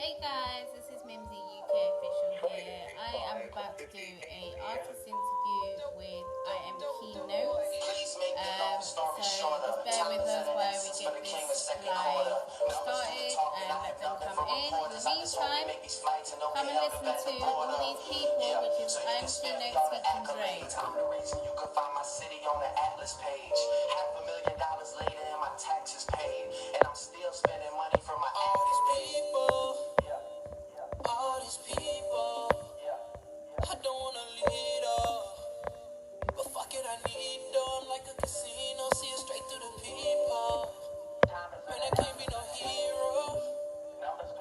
Hey guys, this is Mimsy UK official here. I am about to do a artist interview with Iamkeynotes. So just bear with us while we get this live started and let them come in. In the meantime, come and listen to all these people, which is Iamkeynotes featuring Drake. I'm the reason you can find my city on the Atlas page. $500,000 later and my taxes paid, and I'm still spending money from my Atlas page. All these people, I don't wanna lead up, but fuck it, I need though. I'm like a casino, see it straight through the people. Man, I can't be no hero.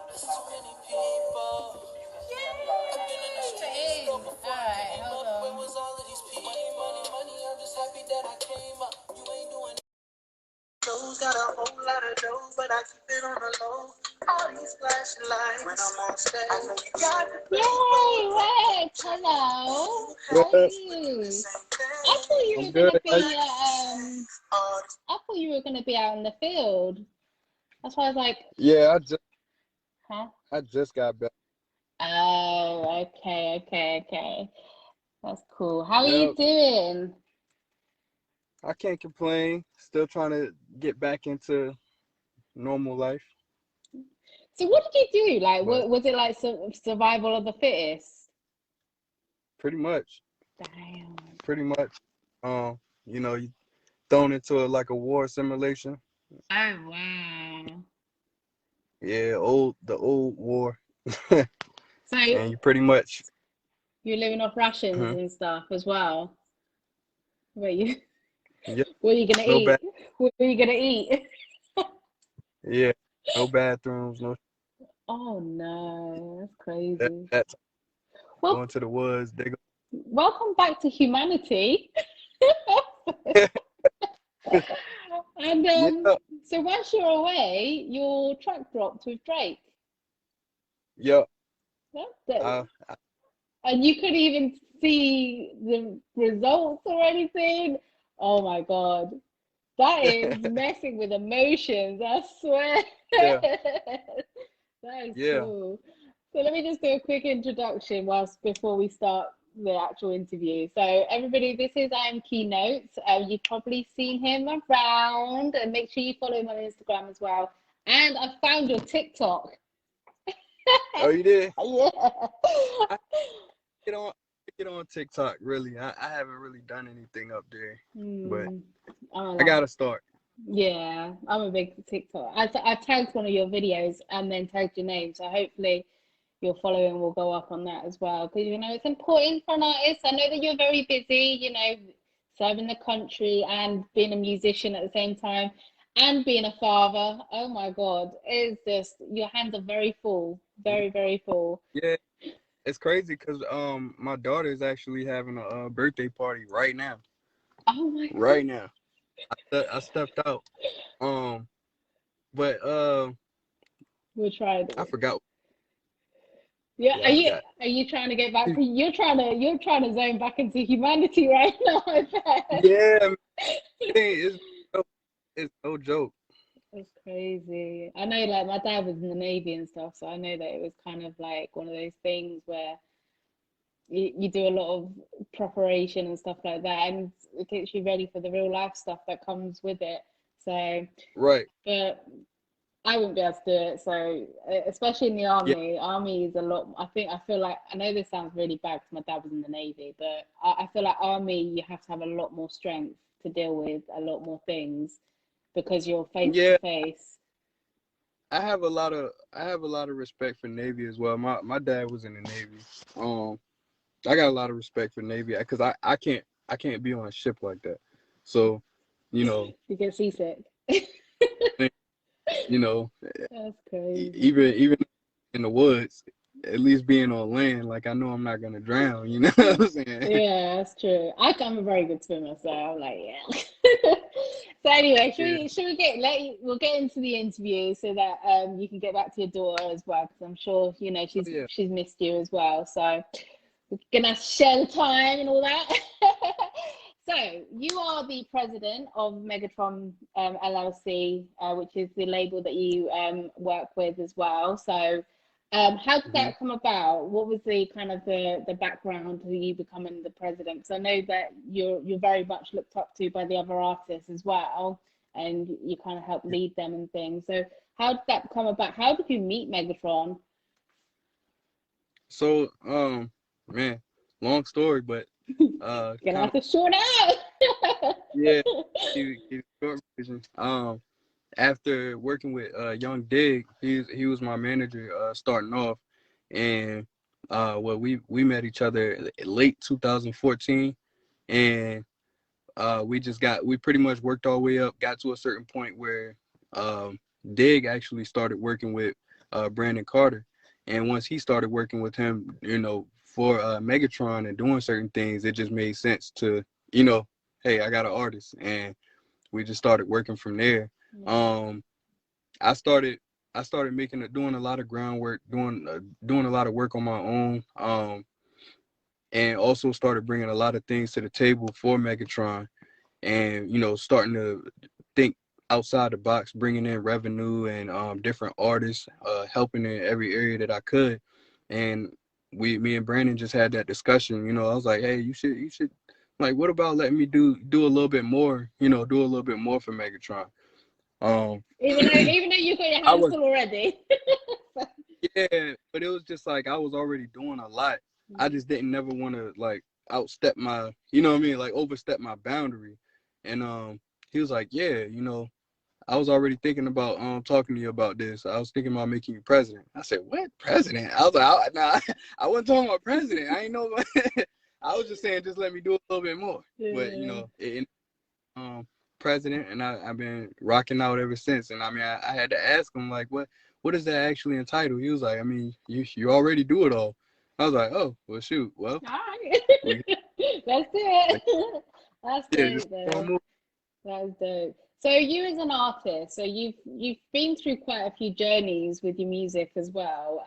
There's too many people. I've been in the streets though before I came up. Where was all of these people? Money, I'm just happy that I came up. You ain't doing those got a whole lot of dough, but I keep it on the low. All these flashing lights when I'm on stage. I know you got it. Yay, Rex, hello. How are you? I thought you were gonna be I thought you were gonna be out in the field. That's why I was like, Yeah, huh? I just got back. Oh, okay. That's cool. How are you Yep. doing? I can't complain. Still trying to get back into normal life. So what did you do? Like, But was it like survival of the fittest? pretty much. Damn. Pretty much. You thrown into like a war simulation. Oh wow. Yeah, the old war. So And you pretty much you're living off rations Mhm. and stuff as well. Wait, Yeah, what are you gonna no eat? What are you gonna eat? yeah, no bathrooms, no Oh no, that's that, crazy. that Well, going to the woods. welcome back to humanity. And Yeah, so once you're away, your track dropped with Drake. yeah. That's it. I, And you couldn't even see the results or anything. Oh my God. That is messing with emotions, I swear. yeah, That is yeah. cool. So let me just do a quick introduction before we start the actual interview. So everybody, this is Iamkeynotes. You've probably seen him around, and make sure you follow him on Instagram as well. And I found your TikTok. Oh, you did? Yeah. I get on TikTok, really. I haven't really done anything up there, but I gotta start. Yeah, I'm a big TikTok. I tagged one of your videos and then tagged your name, so hopefully your following will go up on that as well. Because it's important for an artist. I know that you're very busy, serving the country and being a musician at the same time and being a father. Oh my God, it's just your hands are very full, very, very full. Yeah, it's crazy because my daughter is actually having a birthday party right now. Oh my God. Right now, I stepped out. But We'll try I it. forgot. Yeah, Yeah, I forgot. are you trying to get back? You're trying to zone back into humanity right now, I bet. Yeah, man, it's no joke. It's crazy. I know, like, my dad was in the Navy and stuff, so I know that it was kind of like one of those things where you do a lot of preparation and stuff like that, and it gets you ready for the real life stuff that comes with it. So, Right. but I wouldn't be able to do it. So, especially in the Yeah. army is a lot. I feel like, I know this sounds really bad because my dad was in the Navy, but I feel like army, you have to have a lot more strength to deal with a lot more things because you're face to Yeah. face. I have a lot of respect for Navy as well. My dad was in the Navy. I got a lot of respect for Navy because I can't be on a ship like that. So, You get seasick. That's crazy. even in the woods, at least being on land, like I know I'm not gonna drown. You know what I'm saying? Yeah, that's true. I'm a very good swimmer, so I'm like, yeah. So anyway, we'll get into the interview so that you can get back to your daughter as well, because I'm sure Yeah. she's missed you as well. So we're gonna share the time and all that. So you are the president of Megatron LLC, which is the label that you work with as well. So How did hmm that come about? What was the kind of the background to you becoming the president? Because I know that you're very much looked up to by the other artists as well, and you kind of help lead them and things. So how did that come about? How did you meet Megatron? So, man, long story, but Gonna kind have of to short out. yeah, keep it short version. After working with Young Dig, he was my manager starting off, and well, we met each other late 2014, and we pretty much worked our way up, got to a certain point where um, Dig actually started working with Brandon Carter, and once he started working with him, for Megatron and doing certain things, it just made sense to, hey, I got an artist, and we just started working from there. Yeah. Um, I started I started doing a lot of groundwork, doing a lot of work on my own, and also started bringing a lot of things to the table for Megatron, and starting to think outside the box, bringing in revenue and different artists, helping in every area that I could. And me and Brandon just had that discussion. I was like, hey, you should like, what about letting me do a little bit more, do a little bit more for Megatron. um Even though you got your I hands was full already. Yeah, but it was just like I was already doing a lot. I just didn't never want to like outstep my, you know what I mean, like overstep my boundary. And he was like, yeah, I was already thinking about talking to you about this. I was thinking about making you president. I said, what, president? I was like, nah, I wasn't talking about president. I ain't know. I was just saying, just let me do a little bit more. But Yeah. um president, and I've been rocking out ever since. And I mean, I had to ask him like, what is that actually entitled? He was like, I mean, you already do it all. I was like, oh well, shoot, well, All right. we That's like, it. That's yeah, just dope keep on though. moving. That's dope. So you as an artist, so you've been through quite a few journeys with your music as well.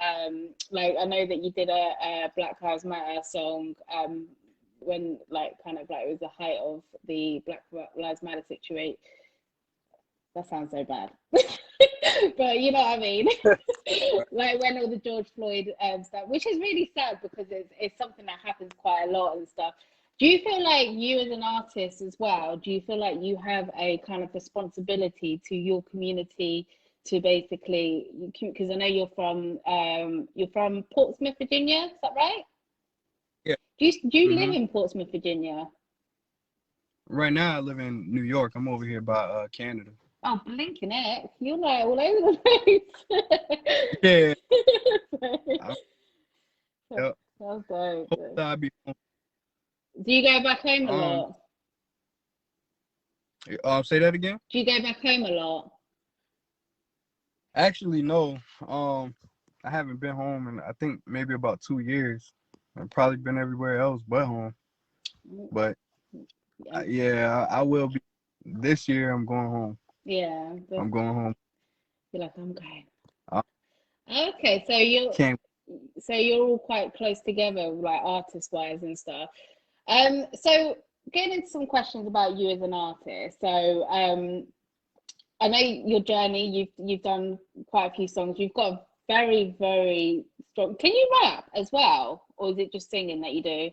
Like I know that you did a Black Lives Matter song, when like kind of like it was the height of the Black Lives Matter situation. That sounds so bad. But you know what I mean? Like when all the George Floyd stuff, which is really sad because it's something that happens quite a lot and stuff. Do you feel like you as an artist as well, do you feel like you have a kind of responsibility to your community to basically, because I know you're from Portsmouth, Virginia, is that right? Yeah. Do you live hmm in Portsmouth, Virginia? Right now, I live in New York. I'm over here by Canada. Oh, blinking heck, you're like all over the place. Yeah. I, That's yeah. dope. Hope that I be home. Do you go back home a Um, lot? say that again. Do you go back home a lot? Actually, no. I haven't been home in I think maybe about 2 years. I've probably been everywhere else but home. But Um, yeah, I will be this year. I'm going home. yeah, I'm going home. you're like, I'm going. I Okay, can't. so you're all quite close together, like artist wise and stuff. So getting into some questions about you as an artist. So I know your journey. You've done quite a few songs. You've got a very, very strong. Can you rap as well, or is it just singing that you do?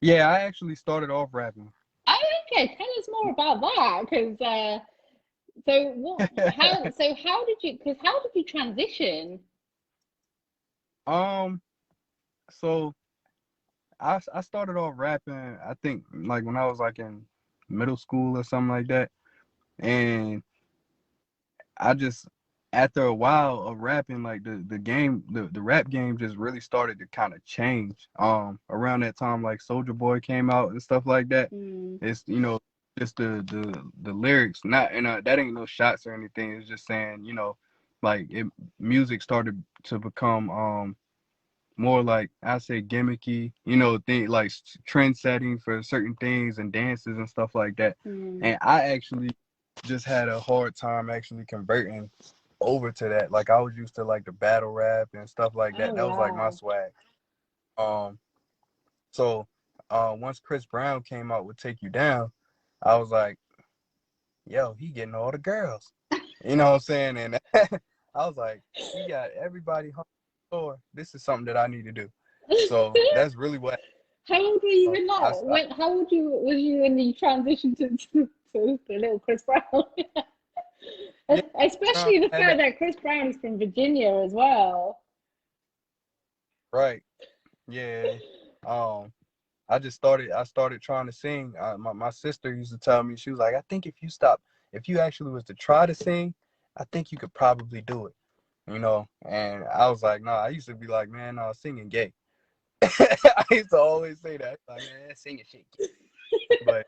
Yeah, I actually started off rapping. Oh, okay. Tell us more about that, because so what? How? So how did you? Because how did you transition? um, so I started off rapping. I think like when I was like in middle school or something like that, and I just after a while of rapping, like the rap game just really started to kind of change. Around that time, like Soldier Boy came out and stuff like that. Mm, It's just the lyrics, not and that ain't no shots or anything. It's just saying like music started to become more like I say gimmicky, thing like trend setting for certain things and dances and stuff like that. mm. And I actually just had a hard time actually converting over to that. Like I was used to like the battle rap and stuff like Oh that. That was like my wow. swag. Um, so once Chris Brown came out with Take You Down, I was like, yo, he getting all the girls. You know what I'm saying? And I was like, he got everybody home store. This is something that I need to do. So that's really what How old were you in I, that? How old was you when you transitioned to the little Chris Brown? yeah, Especially the had fact that that Chris Brown is from Virginia as well. right. Yeah. Um, I started trying to sing. My sister used to tell me, she was like, I think if you actually was to try to sing, I think you could probably do it. And I was like, nah, I used to be like, man, no, singing gay. I used to always say that. Like, man, singing shit gay. But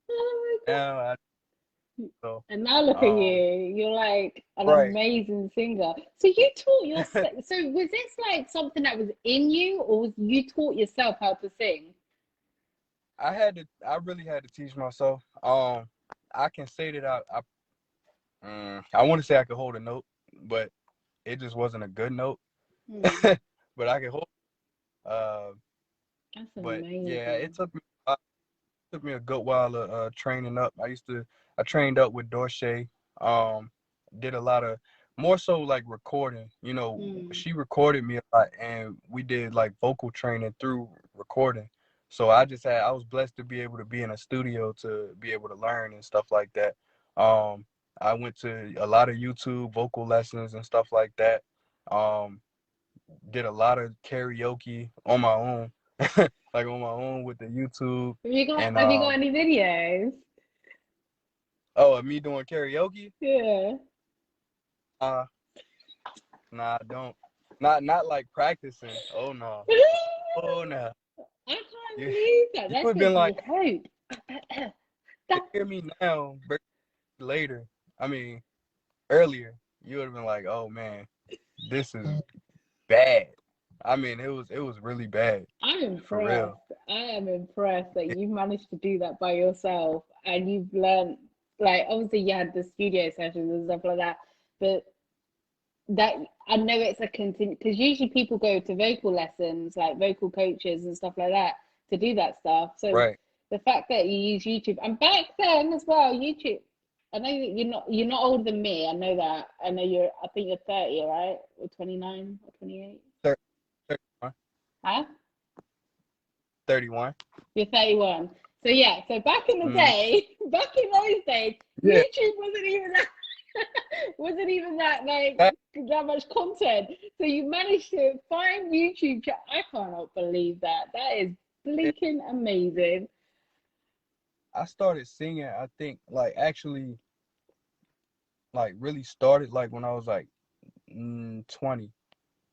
Oh my now I God. so And now look at um you. You're like an right. amazing singer. So you taught yourself. So was this like something that was in you, or was you taught yourself how to sing? I really had to teach myself. I can say that I want to say I could hold a note, but it just wasn't a good note. Hmm, But I could hold uh that's but yeah, amazing. it took me a good while of training up. I trained up with Dorsey. Um, did a lot of more so like recording. Hmm. She recorded me a lot, and we did like vocal training through recording. So I was blessed to be able to be in a studio to be able to learn and stuff like that. Um, I went to a lot of YouTube vocal lessons and stuff like that. Um, did a lot of karaoke on my own, like on my own with the YouTube and Have you got any videos? oh, and me doing karaoke? Yeah. Uh, nah, I don't. Not like practicing. Oh no. Oh no. I can't You believe that. you That would have been gives like me hope. to That hear me now, but later. I mean, earlier, you would have been like, oh man, this is bad. I mean, it was really bad I'm for real. impressed. I am impressed that you've managed to do that by yourself and you've learned, like, obviously you had the studio sessions and stuff like that, but that I know it's a continue because usually people go to vocal lessons, like vocal coaches and stuff like that, to do that stuff. So Right. the fact that you use YouTube and back then as well, YouTube. I know you're not older than me. I know that. I think you're 30, right? Or 29 or 28. 30, 31. Huh? 31. You're 31. So yeah, so back in the Mm-hmm. day, back in those days, Yeah. YouTube wasn't even that like That, that much content. So you managed to find YouTube. I cannot believe that. That is blinking amazing. I started singing, I think, like actually, like really started like when I was like 20.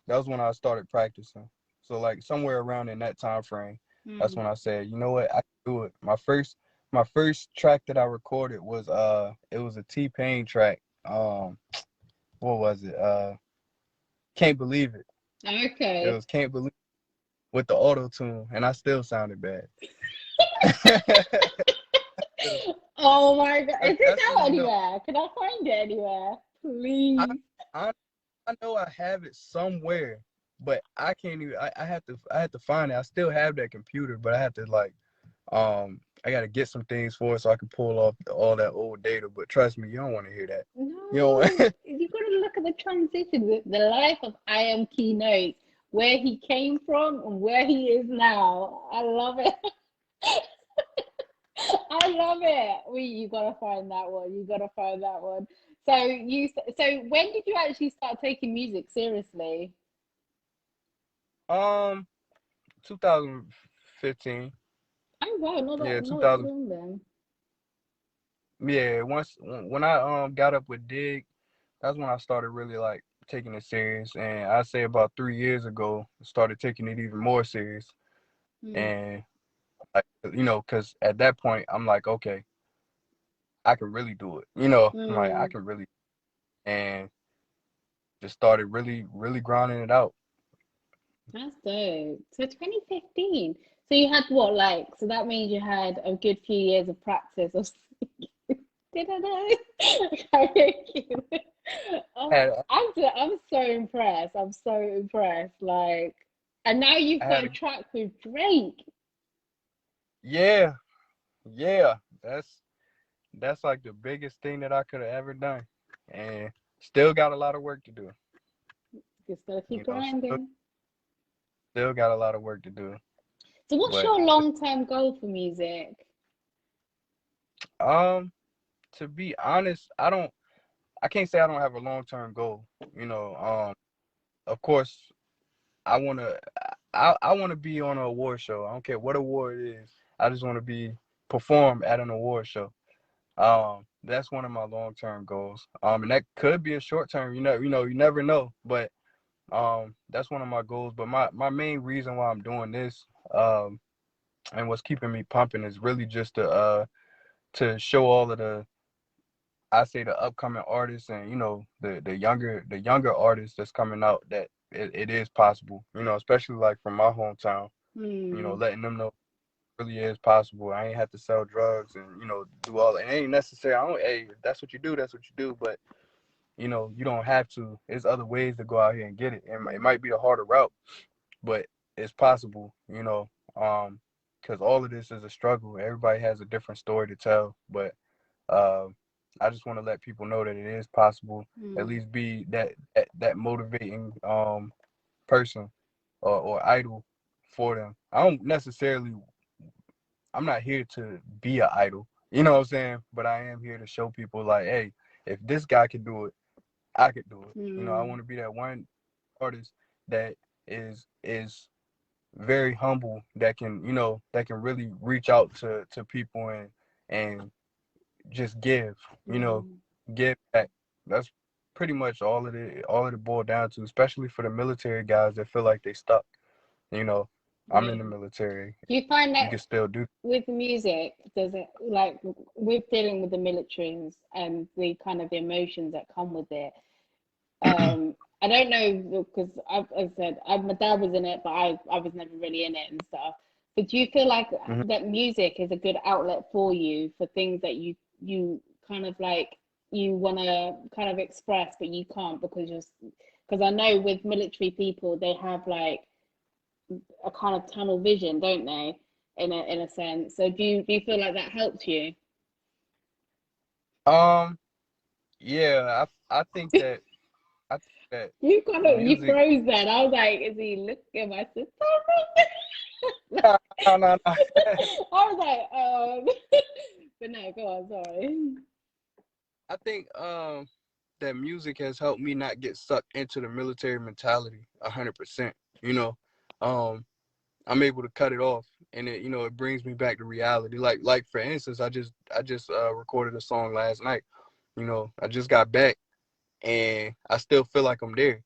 That was when I started practicing. So like somewhere around in that time frame, that's Hmm. when I said, you know what, I can do it. My first track that I recorded was it was a T-Pain track. What was it? Can't Believe It. It Okay. was Can't Believe It with the auto tune, and I still sounded bad. Oh my God. Is this That's when out you know. anywhere? Can I find it anywhere? I Please. I I know I have it somewhere, but I can't even. I had to find it. I still have that computer, but I have to like I got to get some things for it so I can pull off all that old data. But trust me, you don't want to hear that. You don't want. No, you got to look at the transition, the life of Iamkeynotes, where he came from and where he is now. I love it. I love it. You gotta find that one. You gotta find that one. So when did you actually start taking music seriously? um 2015. Oh wow, Yeah, not that 2000. long then. Yeah, once when I got up with Dig, that's when I started really like taking it serious. And I say about 3 years ago, I started taking it even more serious. Hmm. And like because at that point I'm like, okay, I can really do it. I'm like I Hmm. can really, and just started really really grinding it out. That's dope. So 2015. So you had what, like, so that means you had a good few years of practice of did I know? Karaoke. Oh, I had I'm so impressed. I'm so impressed. Like, and now you've I got had a a track with Drake. yeah, yeah. That's like the biggest thing that I could have ever done. And Still got a lot of work to do. Just gotta keep You know, grinding. still got a lot of work to do. So what's But your long-term goal for music? um, to be honest, I can't say I don't have a long-term goal. You know, of course, I wanna I wanna be on an award show. I don't care what award it is. I just wanna be perform at an award show. That's one of my long-term goals. And that could be a short-term. You never know. But that's one of my goals. But my main reason why I'm doing this, and what's keeping me pumping is really just to show all of I say the upcoming artists and the younger artists that's coming out that it is possible. Especially like from my hometown. Hmm. Letting them know it really is possible. I ain't have to sell drugs and do all. It ain't necessary. I don't. Hey, if that's what you do. That's what you do. But you don't have to. There's other ways to go out here and get it. It might be a harder route, but it's possible. Because all of this is a struggle. Everybody has a different story to tell, but uh, I just want to let people know that it is possible. At Hmm. least be that motivating person or idol for them. I'm not here to be an idol. You know what I'm saying? But I am here to show people like, hey, if this guy can do it, I could do it. I Hmm. want to be that one artist that is very humble, that can really reach out to people and just Hmm. give back. That's pretty much all it boiled down to, especially for the military guys that feel like they stuck. You know, I'm Yeah. in the military. Do you find You that can still do. with music, does it like with dealing with the militaries and the kind of the emotions that come with it? I don't know because I've said my dad was in it, but I was never really in it and stuff. But do you feel like Mhm. that music is a good outlet for you for things that you kind of like you want to kind of express, but you can't because I know with military people they have like a kind of tunnel vision, don't they? In a sense. So do you feel like that helped you? Um, yeah, I think that You music. froze then. I was like, is he looking at my sister? No, no, no, no. I was like, but no, go on, sorry. I think that music has helped me not get sucked into the military mentality 100%. You know, um, I'm able to cut it off, and it brings me back to reality. Like for instance, I just recorded a song last night. I just got back, and I still feel like I'm there.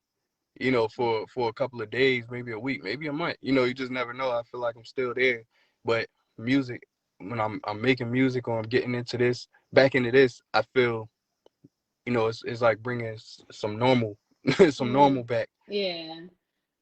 For a couple of days, maybe a week, maybe a month. You just never know. I feel like I'm still there. But music, when I'm making music or I'm getting back into this, I feel it's like bringing some normal, some normal Mm, back. yeah,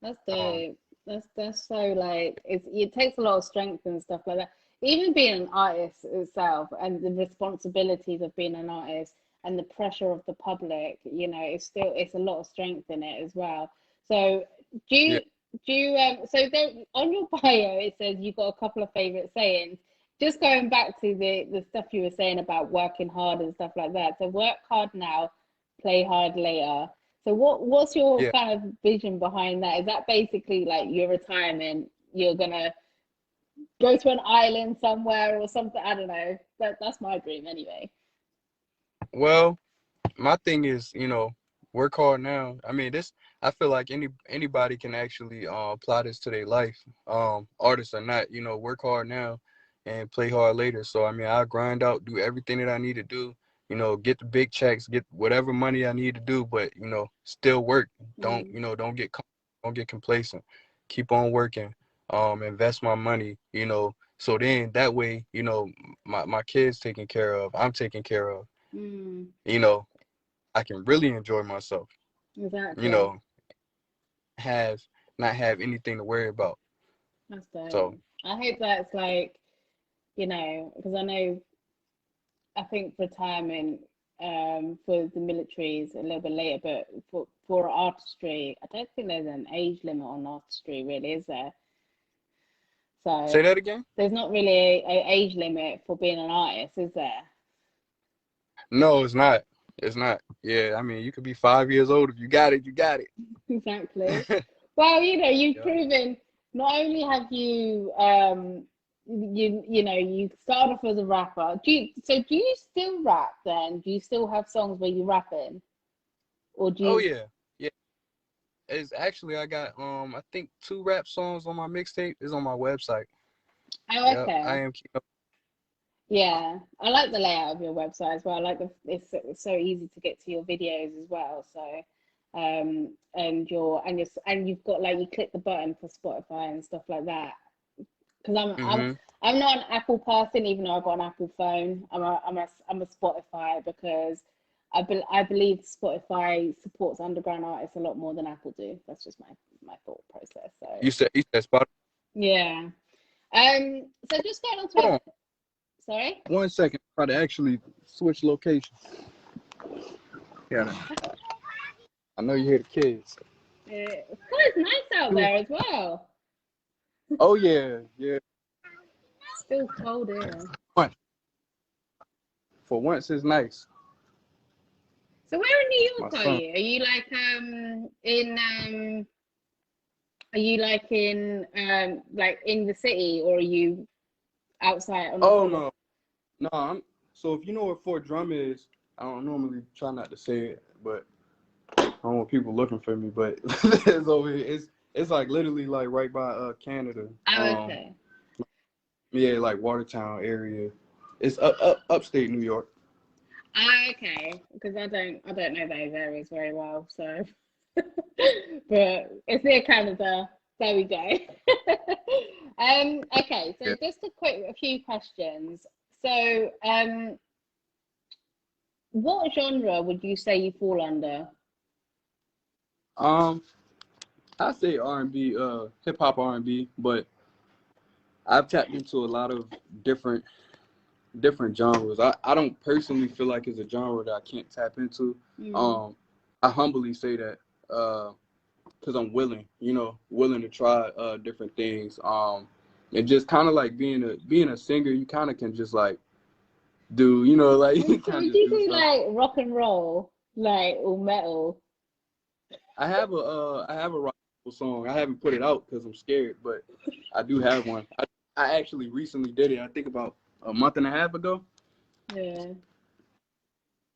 that's Um, dope. That's so like it takes a lot of strength and stuff like that. Even being an artist itself and the responsibilities of being an artist and the pressure of the public, it's a lot of strength in it as well. So do yeah. you do you so there on your bio it says you've got a couple of favorite sayings. Just going back to the stuff you were saying about working hard and stuff like that. So work hard now, play hard later. So what's your Yeah. kind of vision behind that? Is that basically like your retirement? You're gonna go to an island somewhere or something? I don't know. That's my dream anyway. Well, my thing is, work hard now. I mean, I feel like anybody can actually apply this to their life. Artists or not, work hard now and play hard later. So I mean, I grind out, do everything that I need to do. Get the big checks, get whatever money I need to do, but still work. Don't Mm, you know? Don't get complacent. Keep on working. Invest my money. So then that way, my kids taken care of. I'm taken care of. mm, You know, I can really enjoy myself, you exactly. know, have not have anything to worry about. That's So dope. I hope that's like, because I know I think retirement for the military is a little bit later, but for artistry, I don't think there's an age limit on artistry, really, is there? So say that again? there's not really a age limit for being an artist, is there? No, it's not. It's not. Yeah, I mean, you could be 5 years old. If you got it, you got it. Exactly. Well, you've Yeah. proven not only have you you started off as a rapper. Do you still rap then? Do you still have songs where you rap in? Or do Oh you yeah, yeah. It's actually I got I think 2 rap songs on my mixtape. Is on my website. Oh, Yep, I okay. am. Yeah. I like the layout of your website as well. I like it's so easy to get to your videos as well. So and you've got like you click the button for Spotify and stuff like that. Because Mm-hmm. I'm not an Apple person, even though I've got an Apple phone. I'm a Spotify because I believe Spotify supports underground artists a lot more than Apple do. That's just my thought process. So You said spot. yeah. So just going on to Hold it. on Sorry. 1 second. Try to actually switch locations. Yeah, I know you hear the kids. It's nice out there as well. Oh yeah, yeah. Still cold here. Once. For once, it's nice. So where in New My York are son. you? Are you like in the city, or are you outside on the Oh boulevard? no, no. So if you know where Fort Drum is, I don't normally try not to say it, but I don't want people looking for me. But it's over here. It's like literally like right by Canada. Oh, okay. Yeah, like Watertown area. It's upstate New York. Oh, okay. Because I don't know those areas very well, so but it's near Canada. There we go. Okay, so Yeah. just a few questions. So, what genre would you say you fall under? Um, I say R&B, hip hop R&B, but I've tapped into a lot of different genres. I don't personally feel like it's a genre that I can't tap into. Mm. I humbly say that because I'm willing to try different things. And just kind of like being a singer, you kind of can just like do like you So kind would of just you do do something. like rock and roll, like or metal? I have a rock song. I haven't put it out because I'm scared, but I do have one. I actually recently did it. I think about a month and a half ago. Yeah,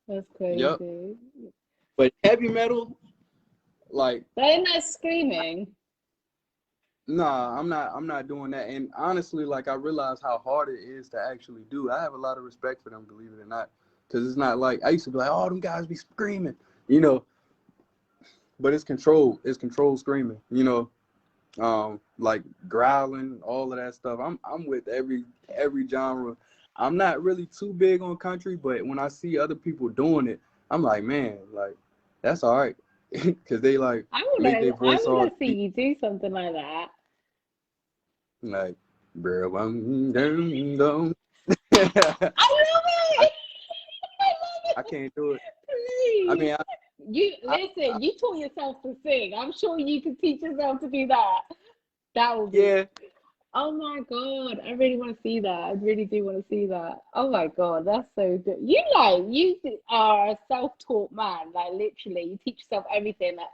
that's Yep. crazy. But heavy metal, like, They're not screaming. nah, I'm not doing that. And honestly, like I realize how hard it is to actually do. I have a lot of respect for them, believe it or not. Cause it's not like I used to be like, oh, them guys be screaming, you know, but it's controlled. It's controlled screaming, like growling, all of that stuff. I'm with every genre. I'm not really too big on country, but when I see other people doing it, I'm like, man, like that's all right, because they like make their I voice all wanna see deep, you do something like that. like, bro, I'm down. I love it. I love I it. can't do it. I Please. mean, You I listen, you taught yourself to sing. I'm sure you can teach yourself to do that. That would be, yeah, oh my God, I really want to see that. I really do want to see that. Oh my God, that's so good. You are a self-taught man, like literally, you teach yourself everything. Like,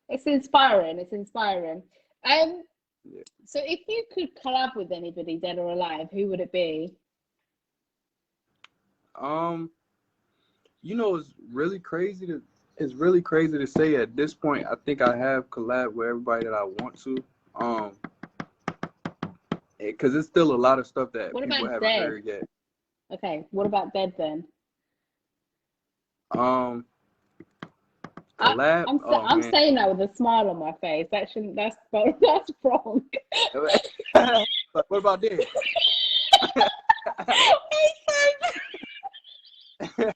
it's inspiring. It's inspiring. Um, yeah. so if you could collab with anybody, dead or alive, who would it be? Um, it's really crazy to say at this point. I think I have collab with everybody that I want to. Um, because it's still a lot of stuff that What people about haven't dead? heard yet. Okay, what about dead then? Um, I, collab. Oh I'm man. saying that with a smile on my face. That shouldn't. That's wrong. But what about this? uh,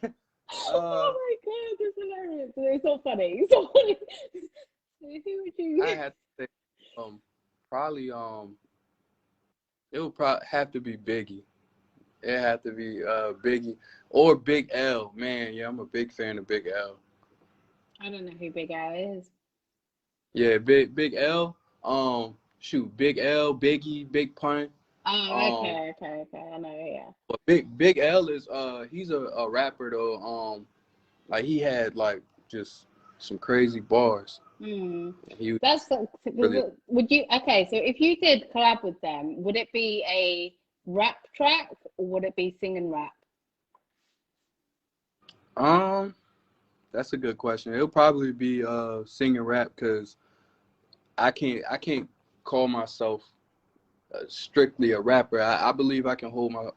Oh my God, that's hilarious. It's not funny. It's not funny. Who would you? I had to say, probably it would probably have to be Biggie. It had to be Biggie or Big L. Man, yeah, I'm a big fan of Big L. I don't know who Big Al is. Yeah, Big L. Shoot, Big L, Biggie, Big Pun. Oh, Um, okay. I know, yeah. but Big L is he's a rapper though. Like he had like just some crazy bars. He was That's really would you okay, so if you did collab with them, would it be a rap track or would it be sing and rap? that's a good question. It'll probably be singing rap because I can't call myself strictly a rapper. I believe I can hold my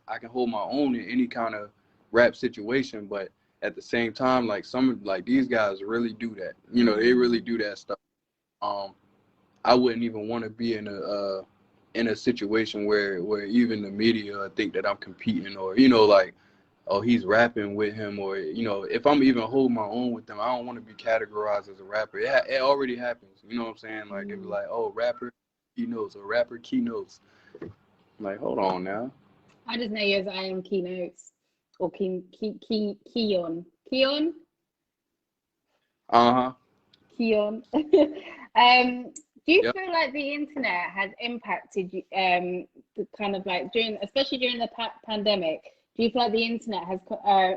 own in any kind of rap situation, but at the same time, like like these guys really do that. You know, they really do that stuff. Um, I wouldn't even want to be in a situation where even the media think that I'm competing or like, oh, he's rapping with him, or if I'm even holding my own with them, I don't want to be categorized as a rapper. It already happens. You know what I'm saying? Like it'd be like, oh, rapper keynotes or rapper keynotes. Like, hold on now. I just know you as Iamkeynotes or Keon. Keon? Uh-huh. Keon. Do you Yep. feel like the internet has impacted you, kind of like especially during the pandemic? Do you feel like the internet has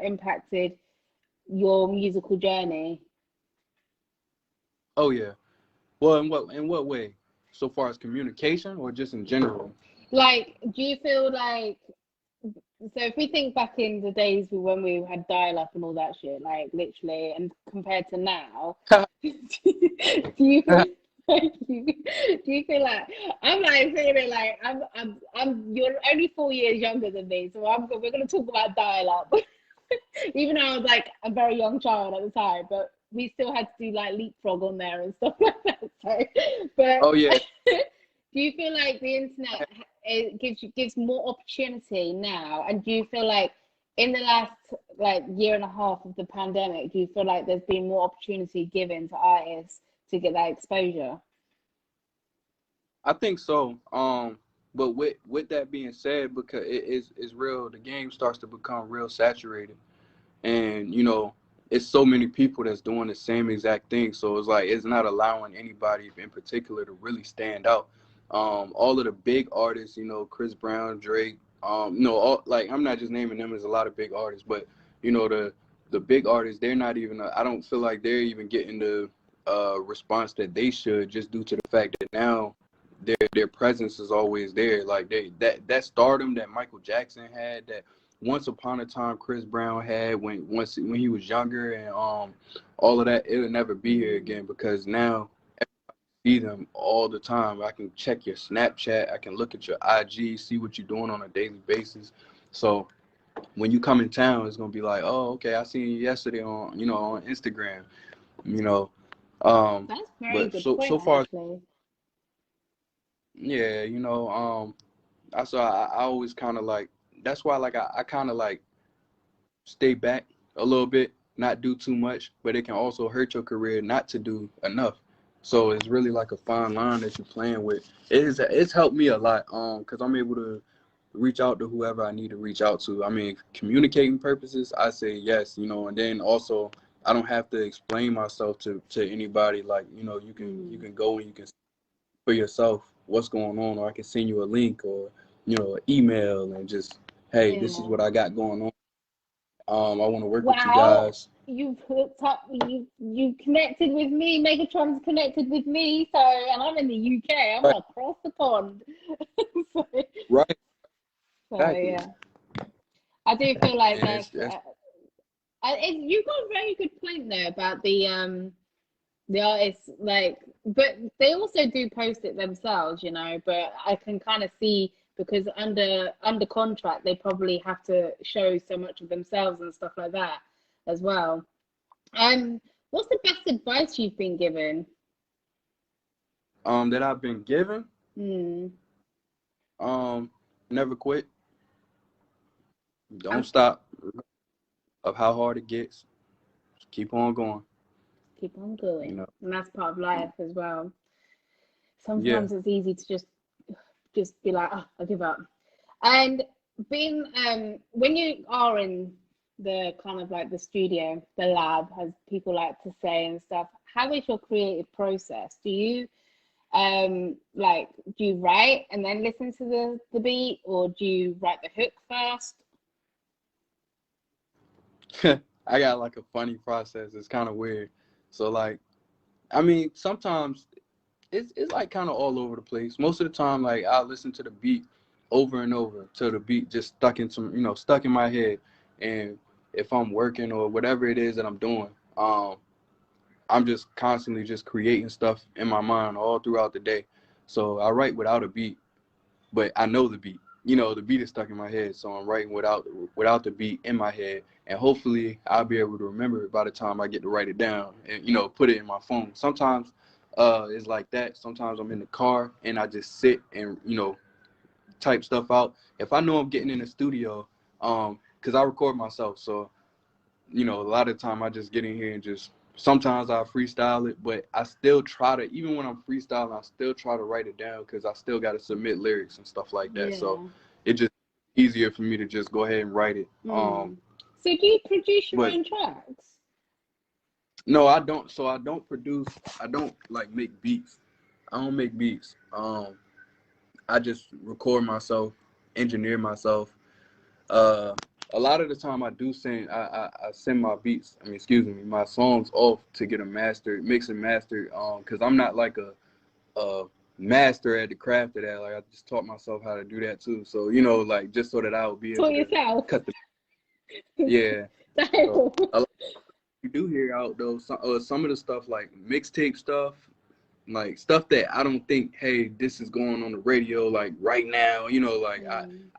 impacted your musical journey? Oh yeah. Well, in what way? So far as communication or just in general? Like, do you feel like, so if we think back in the days when we had dial-up and all that shit, like literally, and compared to now, do you feel like do you feel like I'm like feeling like you're only 4 years younger than me, so we're gonna talk about dial-up. Even though I was like a very young child at the time, but we still had to do like leapfrog on there and stuff like that. So, but Oh yeah. do you feel like the internet gives more opportunity now? And do you feel like in the last like year and a half of the pandemic, do you feel like there's been more opportunity given to artists to get that exposure? I think so. But with that being said, because it's real, the game starts to become real saturated, and it's so many people that's doing the same exact thing. So it's like it's not allowing anybody in particular to really stand out. All of the big artists, Chris Brown, Drake, all, like I'm not just naming them as a lot of big artists, but the big artists, they're not even. I don't feel like they're even getting the response that they should, just due to the fact that now their presence is always there. Like that stardom that Michael Jackson had, that once upon a time Chris Brown had when he was younger, and all of that, it'll never be here again because now I see them all the time. I can check your Snapchat, I can look at your IG, see what you're doing on a daily basis. So when you come in town, it's gonna be like, oh, okay, I seen you yesterday on Instagram, you know. That's a very But good so point, far, actually. yeah, I always kind of like, that's why like I kind of like stay back a little bit, not do too much, but it can also hurt your career not to do enough. So it's really like a fine line that you're playing with. It's helped me a lot because I'm able to reach out to whoever I need to reach out to. I mean, communicating purposes, I say yes, and then also I don't have to explain myself to anybody. Like, you can go and you can for yourself what's going on, or I can send you a link or an email and just, hey, this is Yeah. what I got going on. I want to work with you Wow, guys. you've hooked up. You connected with me. Megatron's connected with me. So, and I'm in the UK. I'm Right, across the pond. so, right, so exactly. yeah, I do feel like And that. it's You got a very good point there about the artists, like, but they also do post it themselves, but I can kind of see, because under contract they probably have to show so much of themselves and stuff like that as well. What's the best advice you've been given? that I've been given. Hmm. Um, never quit. Don't Um, stop. Of how hard it gets, just keep on going. keep on You going, know. and that's part of life as well. Yeah. Sometimes it's easy to just be like, oh, I give up. And being when you are in the kind of like the studio, the lab, as people like to say and stuff, how is your creative process? Do you like, do you write and then listen to the beat, or do you write the hook first? I got like a funny process. It's kind of weird. So like, I mean, sometimes it's like kind of all over the place. Most of the time, like I listen to the beat over and over till the beat just stuck in my head. And if I'm working or whatever it is that I'm doing, I'm just constantly just creating stuff in my mind all throughout the day. So I write without a beat, but I know the beat. The beat is stuck in my head, so I'm writing without the beat in my head, and hopefully I'll be able to remember it by the time I get to write it down and put it in my phone. Sometimes it's like that. Sometimes I'm in the car and I just sit and type stuff out. If I know I'm getting in the studio, because I record myself, so a lot of the time I just get in here and just sometimes I freestyle it, but I still try to, even when I'm freestyling, I still try to write it down because I still got to submit lyrics and stuff like that. Yeah. So it just easier for me to just go ahead and write it. So do you produce your own tracks? No, I don't. So I don't produce. I don't like make beats. I don't make beats. I just record myself, engineer myself. A lot of the time I do send I send my beats, my songs off to get them mastered, mixed and mastered, because I'm not like a master at the craft of that. Like I just taught myself how to do that too. So like just so that I would be able to cut the yeah. So, a lot you do hear out though some of the stuff like mixtape stuff, like stuff that I don't think, hey, this is going on the radio like right now, like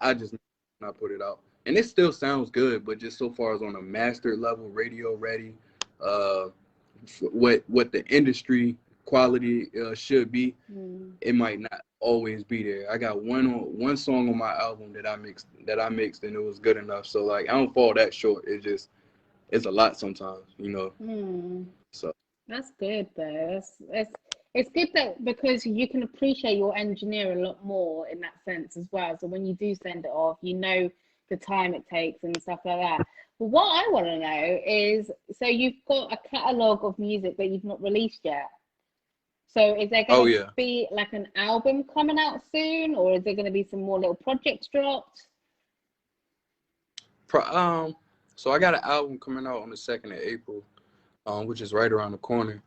I just not put it out. And it still sounds good, but just so far as on a master level, radio ready, what the industry quality should be, it might not always be there. I got one song on my album that I mixed and it was good enough. So like I don't fall that short. It's a lot sometimes, So that's good though. It's good that because you can appreciate your engineer a lot more in that sense as well. So when you do send it off, the time it takes and stuff like that. But what I want to know is, so you've got a catalogue of music that you've not released yet. So is there going to be like an album coming out soon, or is there going to be some more little projects dropped? So I got an album coming out on the 2nd of April, which is right around the corner.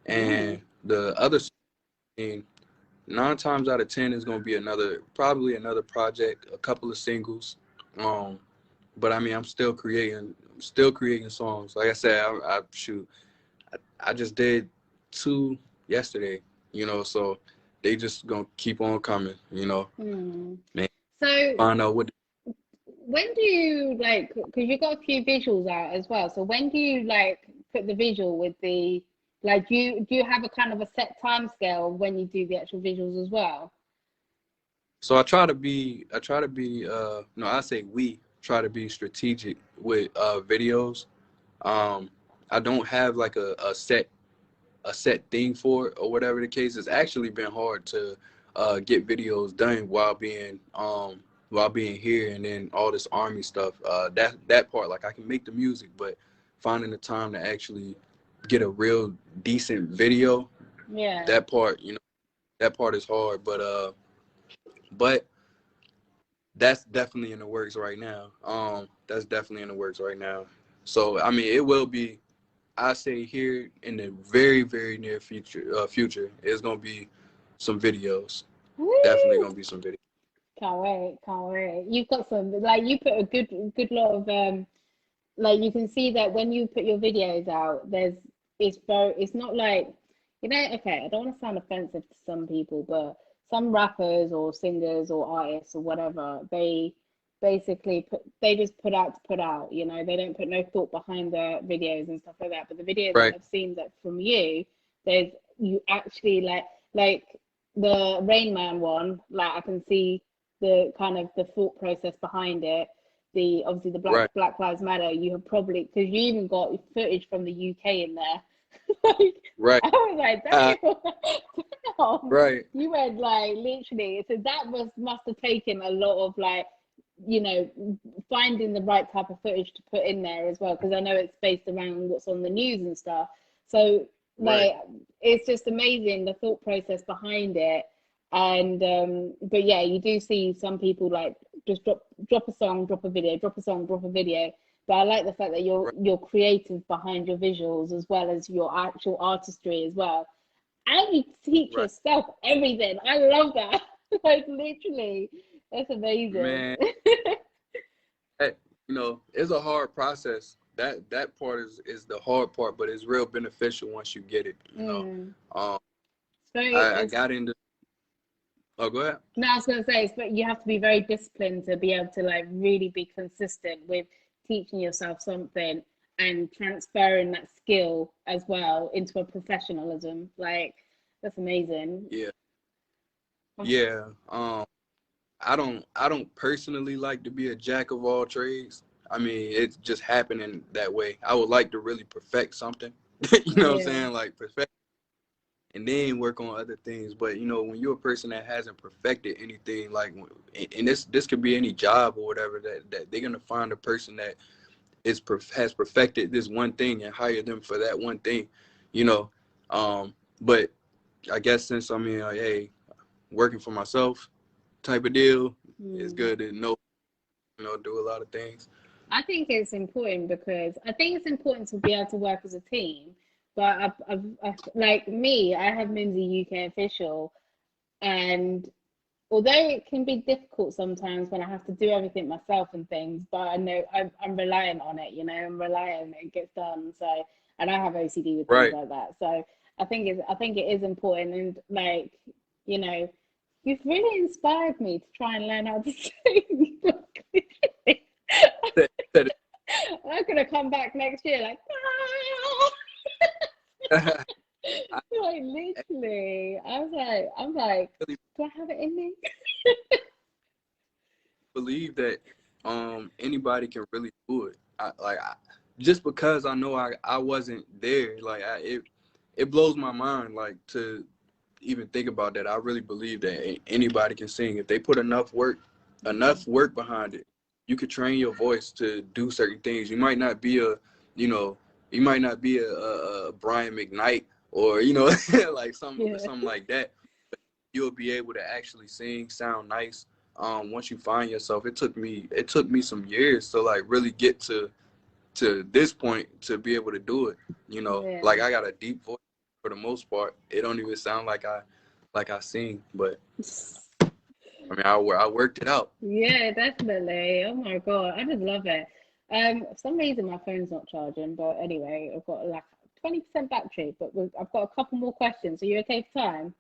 And the other 9 times out of 10 is going to be probably another project, a couple of singles. But I'm still creating songs. Like I said, I just did 2 yesterday, so they just gonna keep on coming, Man, so find out what. When do you because you've got a few visuals out as well, so when do you put the visual with the do you have a kind of a set time scale when you do the actual visuals as well? So I try to be I say we try to be strategic with videos. I don't have like a set thing for it or whatever the case. It's actually been hard to get videos done while being here and then all this Army stuff. That part, like I can make the music, but finding the time to actually get a real decent video, that part is hard. But that's definitely in the works right now. So it will be, I say here in the very, very near future, it's gonna be some videos. Woo! Definitely gonna be some videos. Can't wait. You've got some you put a good lot of you can see that when you put your videos out, it's not okay, I don't want to sound offensive to some people, but some rappers or singers or artists or whatever, they basically just put out to put out, they don't put no thought behind their videos and stuff like that. But the videos that I've seen that from you actually like the Rain Man one, I can see the kind of the thought process behind it. Obviously the Black Lives Matter, you have probably, because you even got footage from the UK in there. I was like, damn. Right. You went literally, so that must have taken a lot of finding the right type of footage to put in there as well, because I know it's based around what's on the news and stuff. So it's just amazing the thought process behind it. And but yeah, you do see some people just drop a song, drop a video, drop a song, drop a video. But I like the fact that you're creative behind your visuals as well as your actual artistry as well. And you teach Right. yourself everything. I love that. Like literally, that's amazing. Man, you know, it's a hard process. That part is the hard part, but it's real beneficial once you get it. You know, um, I It's got into. Oh, go ahead. no, I was gonna say, but you have to be very disciplined to be able to like really be consistent with teaching yourself something and transferring that skill as well into a professionalism. Like that's amazing. Yeah, yeah. I don't personally like to be a jack of all trades. I mean, it's just happening that way. I would like to really perfect something. You know what I'm Yeah. saying? Like perfect and then work on other things. But you know, when you're a person that hasn't perfected anything, like, and this could be any job or whatever, that they're gonna find a person that has perfected this one thing and hire them for that one thing, you know. But I guess since I'm in, like, hey, working for myself type of deal, it's good to know, you know, do a lot of things. I think it's important because I think it's important to be able to work as a team. But like me, I have Mimsy UK official, and although it can be difficult sometimes when I have to do everything myself and things, but I know I'm reliant on it. You know, I'm reliant it gets done. So, and I have OCD with things Right. like that. So I think it is important, and like you know, you've really inspired me to try and learn how to sing. I'm gonna come back next year like, I like literally. I'm like, really do I have it in me? believe that anybody can really do it. Just because I know I wasn't there, like it blows my mind, like, to even think about that. I really believe that anybody can sing if they put enough work behind it. You could train your voice to do certain things. You might not be you know, a Brian McKnight or, you know, like Yeah. something like that. You'll be able to actually sing, sound nice. Once you find yourself, it took me some years to like really get to this point to be able to do it. You know, Yeah. like I got a deep voice for the most part. It don't even sound like I sing, but I mean, I worked it out. Yeah, definitely. Oh my God, I just love it. For some reason my phone's not charging, but anyway, I've got like 20% battery, but I've got a couple more questions. Are you okay for time?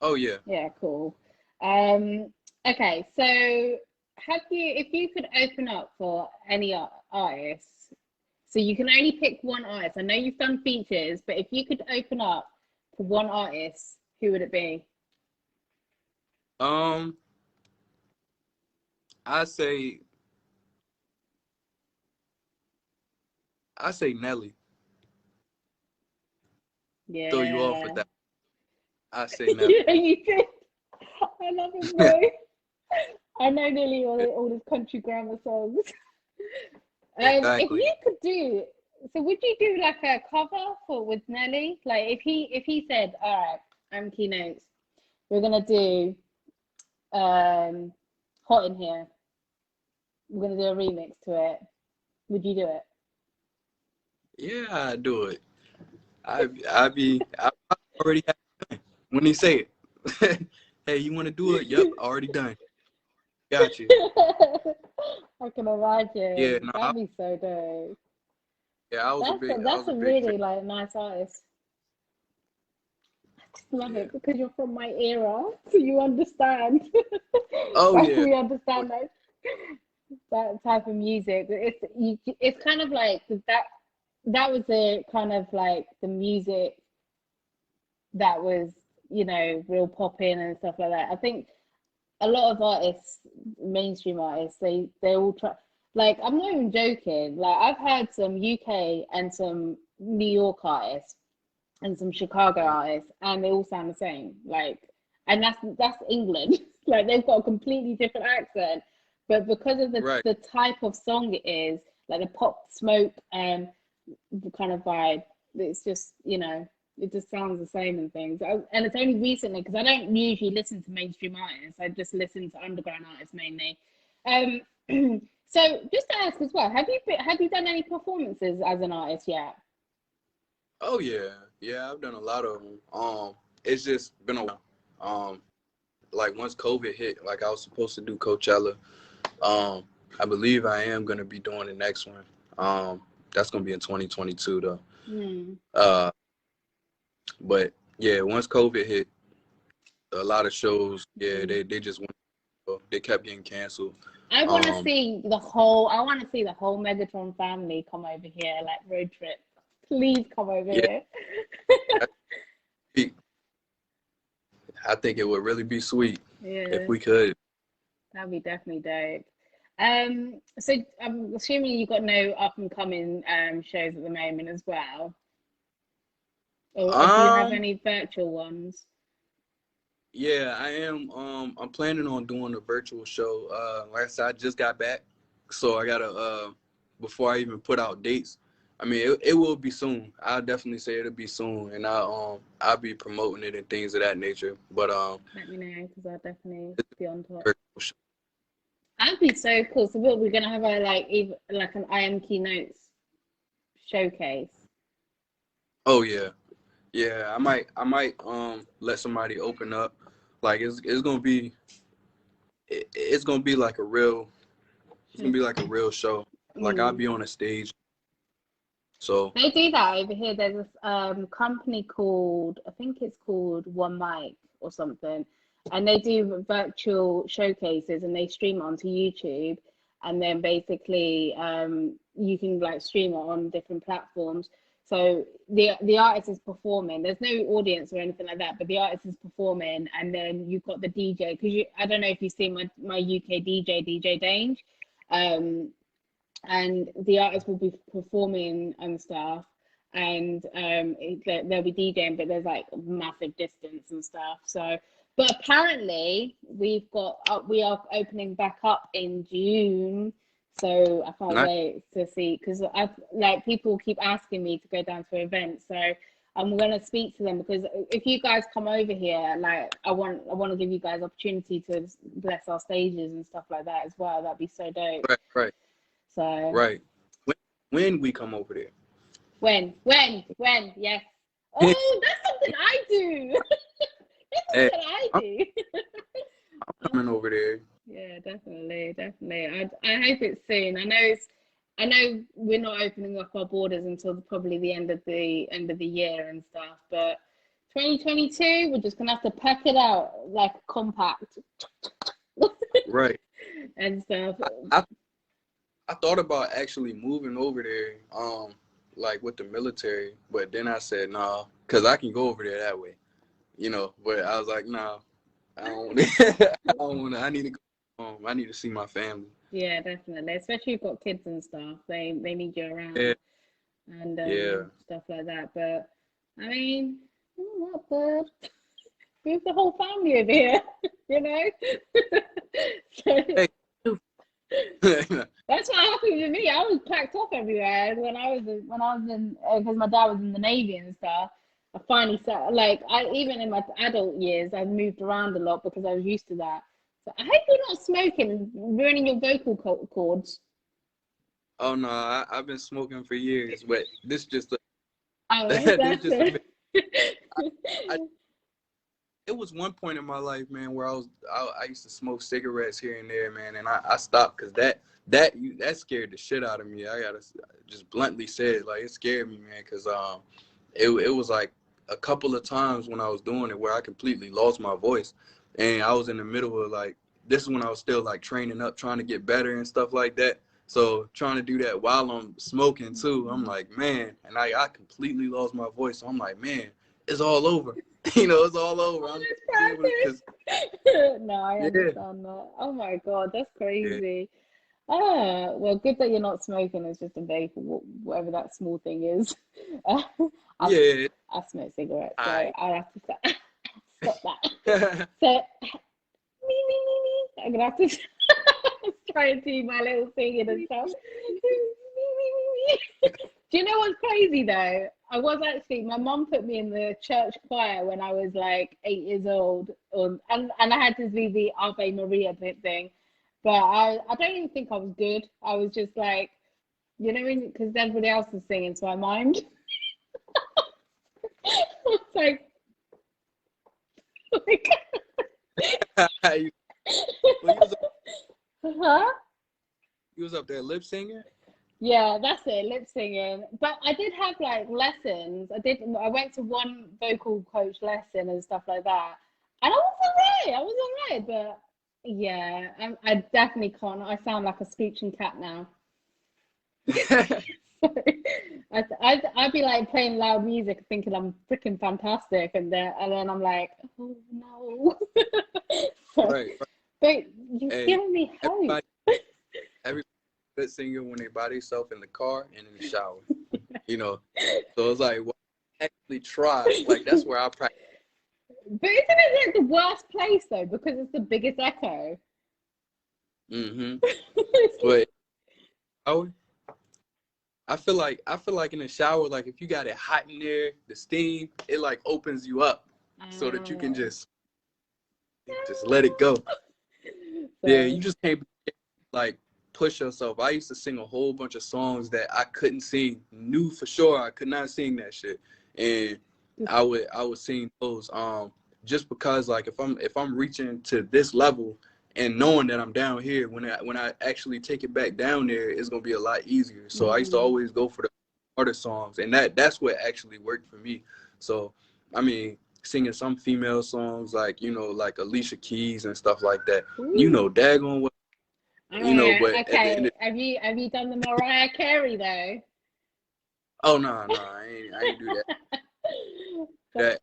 Oh yeah. Yeah, cool. Um, okay, so if you could open up for any artists, so you can only pick one artist. I know you've done features, but if you could open up for one artist, who would it be? Um, I say I say Nelly. Throw you off with Yeah. that. I say Nelly. Yeah, you did. I love him, bro. I know nearly all his country grammar songs. If Exactly. you could do, so would you do like a cover for with Nelly? Like if he said, all right, Keynotes, we're gonna do Hot in Here. We're gonna do a remix to it. Would you do it? Yeah, I do it. I already have it done. When they say it, hey, you want to do it? Yep, already done. Got you. I can Yeah, imagine. no, That'd be so dope. yeah, I That's was a a big fan. really like nice artist. I just love Yeah. it because you're from my era, so you understand. Oh Like yeah. we understand that type of music. It's kind of like that. That was the kind of like the music that was, you know, real popping and stuff like that. I think a lot of artists, mainstream artists, they all try. Like I'm not even joking. Like I've heard some UK and some New York artists and some Chicago artists, and they all sound the same. Like, and that's England. Like they've got a completely different accent, but because of Right. the type of song it is, like the pop smoke and the kind of vibe, it's just, you know, it just sounds the same and things. And it's only recently because I don't usually listen to mainstream artists. I just listen to underground artists mainly. Um, So just to ask as well, have you done any performances as an artist yet? Oh yeah, I've done a lot of them. It's just been a while. Like once COVID hit, like I was supposed to do Coachella. I believe I am gonna be doing the next one. That's gonna be in 2022 though. Hmm. But yeah, once COVID hit, a lot of shows, yeah, they just went, they kept getting canceled. I want to Um, see the whole. I want to see the whole Megatron family come over here, like road trip. Please come over yeah, here. I think it would really be sweet if Yeah, we could. that'd be definitely dope. So I'm assuming you've got no up and coming shows at the moment as well, or do you have Um, any virtual ones? yeah, I am. I'm planning on doing a virtual show. Like I said, I just got back, so I gotta before I even put out dates. I mean, it will be soon. I'll definitely say it'll be soon, and I'll be promoting it and things of that nature. But Let me know because I'll definitely it's be on top. a virtual show. That'd be so cool. So what, we're gonna have a like even like an Iamkeynotes showcase. Oh yeah, yeah. I might let somebody open up. Like it's gonna be it's gonna be like a real it's gonna be like a real show. Like I'll Mm. be on a stage. So They do that over here. There's this company called, I think it's called One Mic or something, and they do virtual showcases and they stream it onto YouTube, and then basically you can like stream it on different platforms. So the artist is performing. There's no audience or anything like that, but the artist is performing, and then you've got the DJ. Because I don't know if you've seen my UK DJ Dange. Um, and the artist will be performing and stuff, and they'll be DJing, but there's like massive distance and stuff. So, but apparently we are opening back up in June, so I can't nice. wait to see because I like people keep asking me to go down to events, so I'm gonna speak to them because if you guys come over here, like I want to give you guys opportunity to bless our stages and stuff like that as well. That'd be so dope. Right, right, So right. When we come over there. when, yes. Oh, that's something I do. That's Hey, something I I'm do. coming over there. Yeah, definitely. I hope it's soon. I know we're not opening up our borders until probably the end of the year and stuff, but 2022, we're just gonna have to pack it out like compact Right. and stuff. I, I thought about actually moving over there, like with the military, but then I said nah, cause I can go over there that way, you know. But I was like, nah, I don't. I don't want to. I need to go home. I need to see my family. Yeah, definitely. Especially if you've got kids and stuff. They need you Yeah, around and yeah. stuff like that. But I mean, oh, not bad. We have the whole family over here, you know. So Hey. that's what happened with me. I was packed off everywhere when I was in because my dad was in the Navy and stuff. I finally sat like I even in my adult years I've moved around a lot because I was used to that. So I hope you're not smoking and ruining your vocal cords. Oh no, I've been smoking for years, but this just a, Oh, this that's just a. I, it. it was one point in my life, man, where I used to smoke cigarettes here and there, man, and I stopped because that scared the shit out of me. I gotta just bluntly say it, like it scared me, man, because it was like a couple of times when I was doing it where I completely lost my voice, and I was in the middle of like this is when I was still like training up, trying to get better and stuff like that. So trying to do that while I'm smoking too, I'm like, man, and I completely lost my voice. So I'm like, man, it's all over. You know, it's all over. I'm Oh, because no, I yeah, understand that. Oh my God, that's yeah, crazy. Ah, well, good that you're not smoking. It's just a vape, or whatever that small thing is. I, yeah. I smoke cigarettes, so I I have to stop that. So, me, me, me, me. I'm gonna have to try and do my little singing and stuff. Do you know what's crazy though? My mum put me in the church choir when I was like 8 years old, and I had to do the Ave Maria thing. but I don't even think I was good. I was just like, you know, because everybody else was singing, so I mimed. It's like, You, well, huh? you was up there lip singing. Yeah, that's it, lip singing. But I did have like lessons. I went to one vocal coach lesson and stuff like that. And I was alright. I was alright, but yeah, I definitely can't. I sound like a screeching cat now. I'd be like playing loud music thinking I'm freaking fantastic, and then I'm like, oh no. So, Right. but you've And given me hope. everybody good singer when they by themselves in the car and in the shower. You know. So it's like, well, actually try. Like that's where I practice. But isn't it like the worst place though, because it's the biggest echo? Mm-hmm. But oh, I feel like in the shower, like if you got it hot in there, the steam, it like opens you up so that you can just let it go. Yeah, you just can't like push yourself. I used to sing a whole bunch of songs that I couldn't sing. Knew for sure I could not sing that shit, and I would sing those just because like if I'm reaching to this level and knowing that I'm down here, when I actually take it back down there, it's gonna be a lot easier. So I used to always go for the harder songs, and that's what actually worked for me. So I mean, singing some female songs like, you know, like Alicia Keys and stuff like that. Ooh. You know, daggone what, you know, but at the end Okay. Have you done the Mariah Carey though? oh no, I ain't do that. That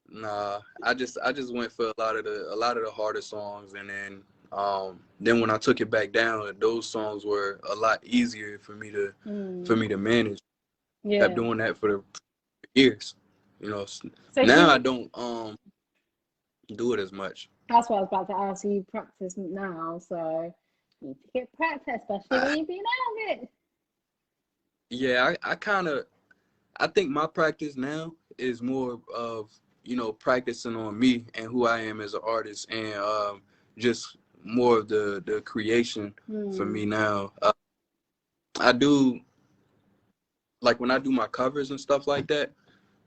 nah, I just went for a lot of the harder songs, and then when I took it back down, those songs were a lot easier for me to manage. Yeah. Kept doing that for years, you know. So now I don't do it as much. That's what I was about to ask. You practice now, so you need to get practice, especially when you've been out of it. Yeah, I think my practice now is more of, you know, practicing on me and who I am as an artist, and just more of the creation for me now. I do, like when I do my covers and stuff like that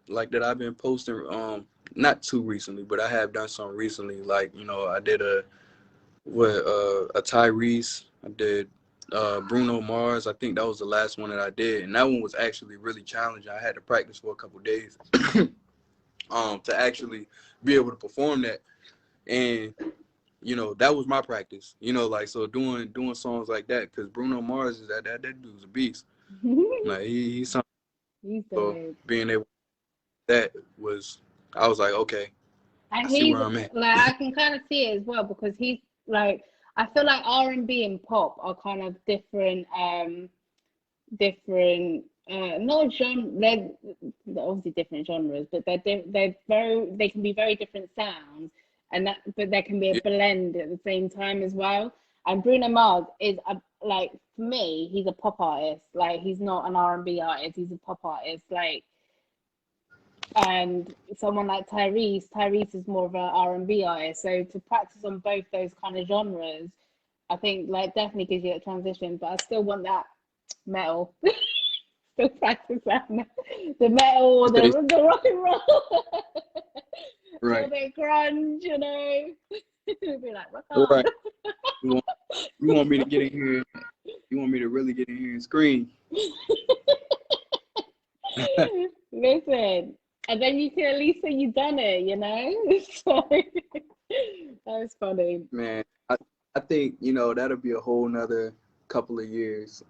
I've been posting, not too recently, but I have done some recently. Like, you know, I did a Tyrese, I did Bruno Mars. I think that was the last one that I did, and that one was actually really challenging. I had to practice for a couple days to actually be able to perform that. And you know, that was my practice, you know, like, so doing songs like that, because Bruno Mars is that dude's a beast. Like he's something. So being able, that was, I was like, okay, And I see where I'm at. like, I can kind of see it as well, because he's like, I feel like R&B and pop are kind of different not genre, they're obviously different genres, but they can be very different sounds, but there can be a blend at the same time as well. And Bruno Mars is like, for me, he's a pop artist. Like, he's not an R&B artist, he's a pop artist. Like, and someone like Tyrese is more of an R&B artist. So to practice on both those kind of genres, I think like definitely gives you a transition. But I still want that metal. Still practice that the metal or the rock and roll, right? Or the grunge, you know. Be like, rock on. Right. You want me to get in here? You want me to really get in here and scream? Listen, and then you can at least say you've done it, you know. So that was funny. Man, I think, you know, that'll be a whole nother couple of years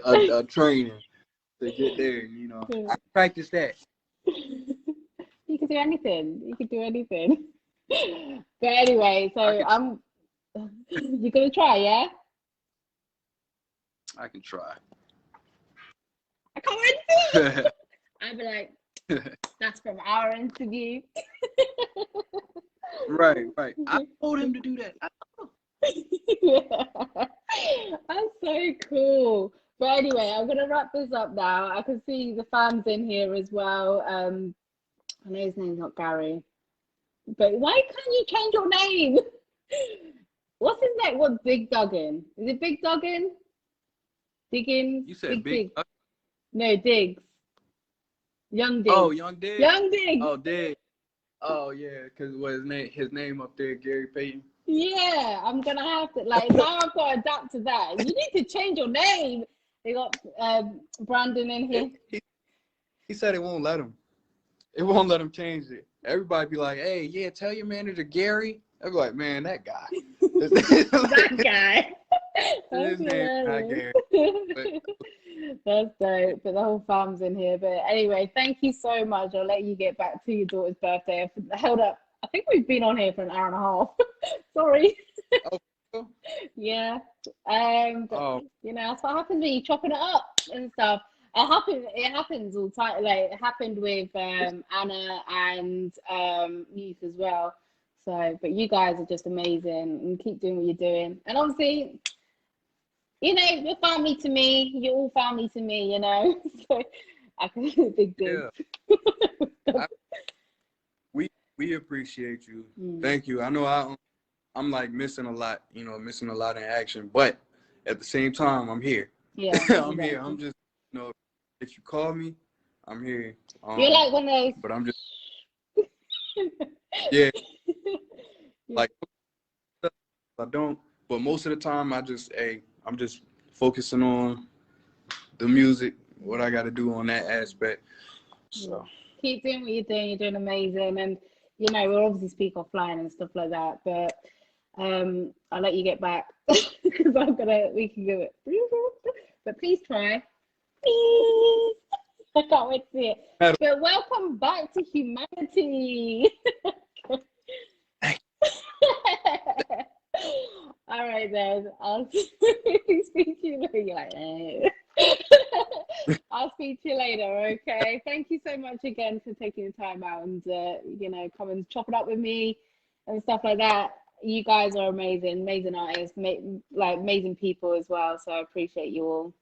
of training to get there. You know, I practice that. You can do anything. You can do anything. But anyway, so you're gonna try, yeah? I can try. I can't. I'd be like, that's from our interview. Right. I told him to do that. Yeah. That's so cool. But anyway, I'm gonna wrap this up now. I can see the fans in here as well. I know his name's not Gary, but why can't you change your name? What's his name? What's Big Duggan? Is it Big Duggan? Diggins? You said Big. No, Diggs. Young Diggs. Oh, Young Diggs. Young Diggs. Oh, Diggs. Oh yeah, because what his name up there, Gary Payton. Yeah, I'm gonna have to now I've got to adapt to that. You need to change your name. They got Brandon in here. He said it won't let him. It won't let him change it. Everybody be like, "Hey, yeah, tell your manager Gary." I'd be like, "Man, that guy." That guy. His name not Gary. That's dope. But the whole fam's in here. But anyway, thank you so much. I'll let you get back to your daughter's birthday. I held up. I think we've been on here for an hour and a half. Sorry. Oh. Yeah. But, you know, that's what happens when you're chopping it up and stuff. It happens all the time. Like it happened with Anna and Youth as well. So, but you guys are just amazing and keep doing what you're doing. And obviously, you know, you're family to me. You're all family to me, you know. So I can do a big deal. Yeah. We appreciate you. Thank you. I know I'm like missing a lot, you know, missing a lot in action, but at the same time, I'm here. Yeah, I'm here. I'm just, you know, if you call me, I'm here. You're like one of those. But I'm just, yeah. Like I don't, but most of the time, I'm just focusing on the music, what I got to do on that aspect. So keep doing what you're doing. You're doing amazing, and you know we'll obviously speak offline and stuff like that. But I'll let you get back because we can do it. But please try, please. I can't wait to see it. But welcome back to humanity. All right then. I'll speak to you later. I'll speak to you later, okay? Thank you so much again for taking the time out and you know, come and chop it up with me and stuff like that. You guys are amazing artists, like amazing people as well. So I appreciate you all.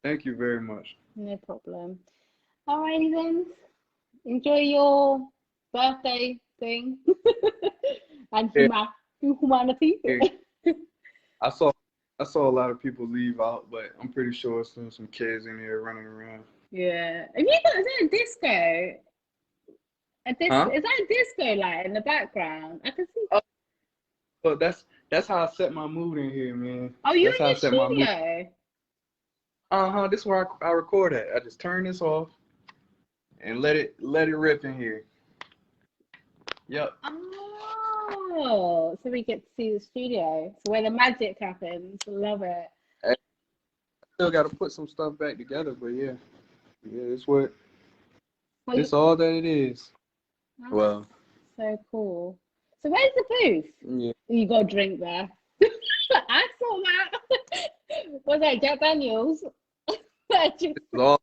Thank you very much. No problem. All righty then. Enjoy your birthday thing and humanity. I saw a lot of people leave out, but I'm pretty sure there's some kids in there running around. Yeah. Have you got, is that a disco? Huh? Is that a disco light in the background? I can see. But that's how I set my mood in here, man. Oh, you're that's in how your I set my mood. studio. This is where I record at. I just turn this off and let it rip in here. Yep. Oh, so we get to see the studio. So where the magic happens. Love it. I still got to put some stuff back together, but yeah, it's what. It's all that it is. Oh, well. So cool. So where's the booth? Yeah. You got a drink there. I saw that. Was that Jack Daniels? It's all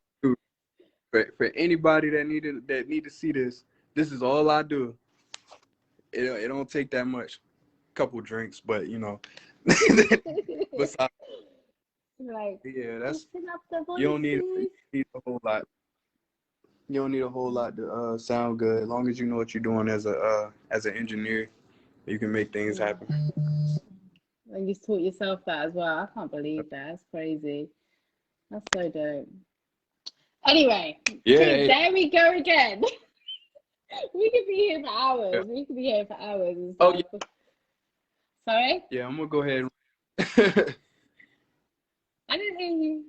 for anybody that need to see this. This is all I do. It don't take that much. Couple drinks, but you know. Besides, like, yeah, that's you don't need a whole lot. You don't need a whole lot to sound good. As long as you know what you're doing as an engineer, you can make things happen. And you taught yourself that as well. I can't believe that. That's crazy. That's so dope. Anyway, there we go again. We could be here for hours. Yeah. We could be here for hours and stuff. Oh, yeah. Sorry? Yeah, I'm gonna go ahead. I didn't hear you.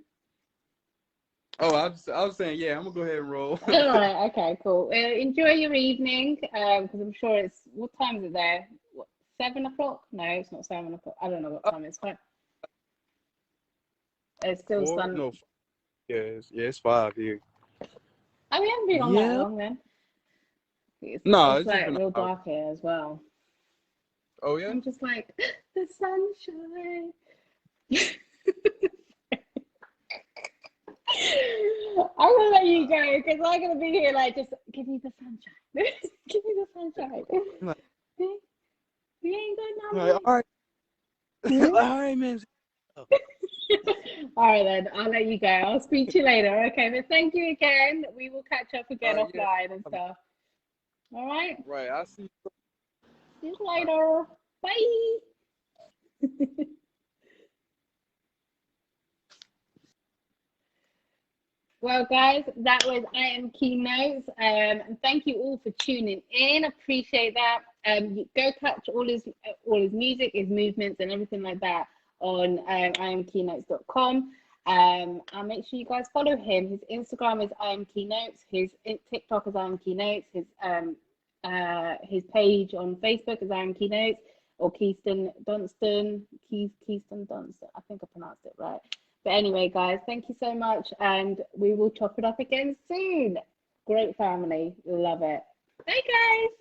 Oh, I was saying, yeah, I'm gonna go ahead and roll. All right, okay, cool. Enjoy your evening, because I'm sure it's, what time is it there? What, 7 o'clock? No, it's not 7 o'clock. I don't know what time it's. It's still sun. No, it's 5 here. Oh, we haven't been on that long then. It's like real dark here as well. Oh yeah. I'm just like the sunshine. I'm gonna let you go because I'm gonna be here like just give me the sunshine. Give me the sunshine. We ain't got nothing. All right. All right, man. All right then, I'll let you go. I'll speak to you later. Okay, but thank you again. We will catch up again offline and stuff. All right. Right. I'll see you. See you later. Bye. Well, guys, that was Iamkeynotes. And thank you all for tuning in. Appreciate that. Go catch all his music, his movements, and everything like that on iamkeynotes.com. And make sure you guys follow him. His Instagram is Iamkeynotes. His TikTok is Iamkeynotes. His page on Facebook is Iamkeynotes or Keyston Dunstan. Keyston Dunstan. I think I pronounced it right. But anyway, guys, thank you so much, and we will chop it up again soon. Great family. Love it. Bye, guys.